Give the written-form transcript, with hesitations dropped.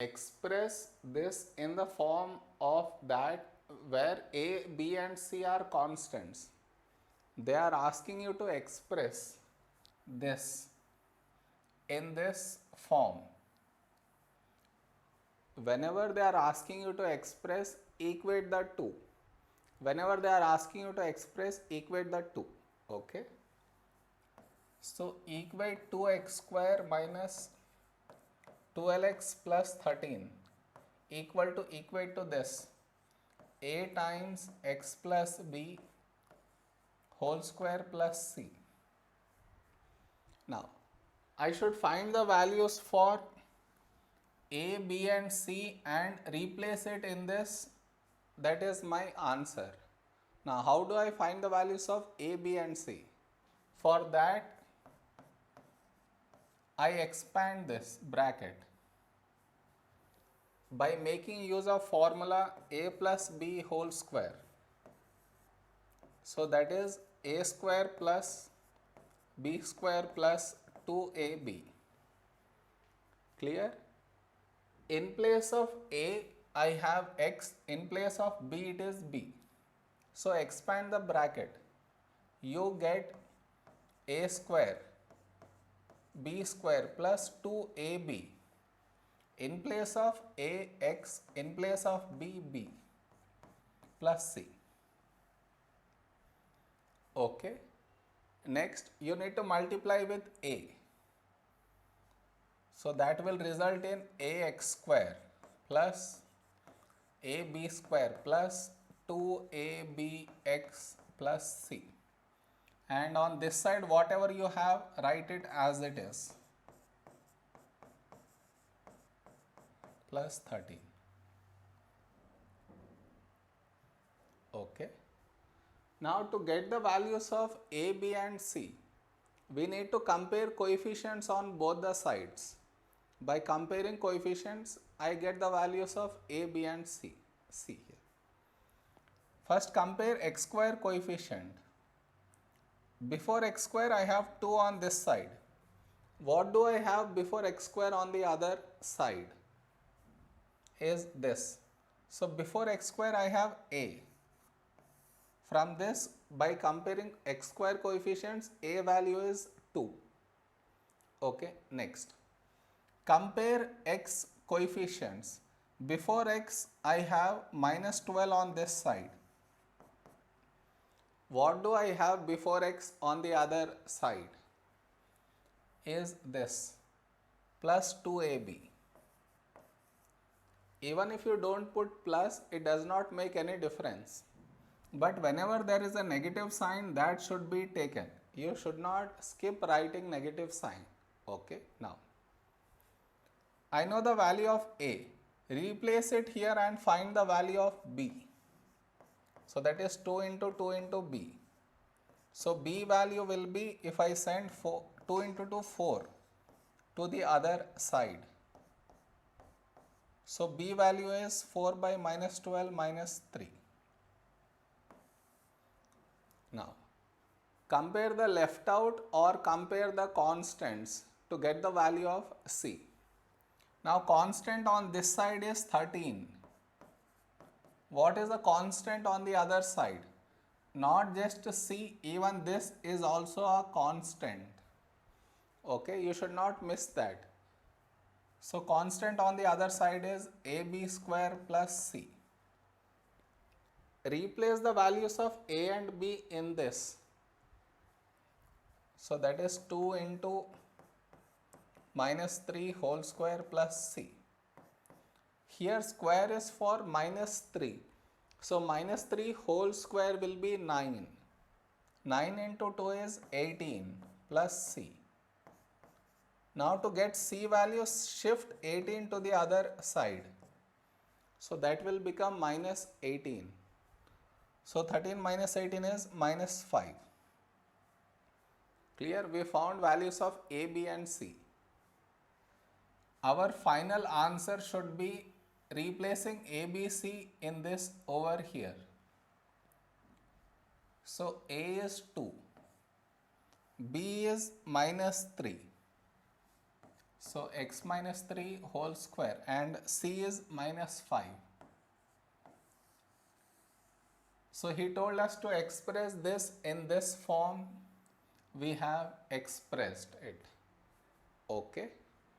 express this in the form of that where A, B and C are constants. They are asking you to express this in this form. Whenever they are asking you to express, equate the two. Whenever they are asking you to express, equate the two. Okay. So equate 2x square minus 12x plus 13 equate to this a times x plus b whole square plus c. Now I should find the values for a, b and c and replace it in this. That is my answer. Now how do I find the values of a, b and c? For that I expand this bracket by making use of formula a plus b whole square. So that is a square plus b square plus 2ab. Clear? In place of a I have x, in place of b it is b. So expand the bracket. You get a square b square plus 2ab. In place of a x, in place of b b plus c. Okay. Next you need to multiply with a. So that will result in ax square plus ab square plus 2abx plus c. And on this side whatever you have, write it as it is, plus 13. Okay. Now to get the values of a, b and c, we need to compare coefficients on both the sides. By comparing coefficients, I get the values of a, b and c. See here. First compare x square coefficient. Before x square I have 2 on this side. What do I have before x square on the other side? Is this. So before x square I have a. From this, by comparing x square coefficients, a value is 2. Okay, next. Compare x coefficients. Before x I have minus 12 on this side. What do I have before x on the other side? Is this, plus 2ab. Even if you don't put plus, it does not make any difference. But whenever there is a negative sign, that should be taken. You should not skip writing negative sign. Okay, now I know the value of a. Replace it here and find the value of b. So that is 2 into 2 into b. So b value will be, if I send 2 into 2, 4 to the other side. So b value is 4 by minus 12 minus 3. Now compare the left out or compare the constants to get the value of c. Now constant on this side is 13. What is the constant on the other side? Not just c, even this is also a constant. Okay, you should not miss that. So constant on the other side is ab square plus c. Replace the values of a and b in this. So that is 2 into minus 3 whole square plus c. Here square is for minus 3. So minus 3 whole square will be 9. 9 into 2 is 18 plus c. Now to get c value, shift 18 to the other side. So that will become minus 18. So 13 minus 18 is minus 5. Clear? We found values of a, b and c. Our final answer should be replacing a, b, c in this over here. So a is 2, b is minus 3, So x minus 3 whole square, and c is minus 5. So he told us to express this in this form. We have expressed it. Okay.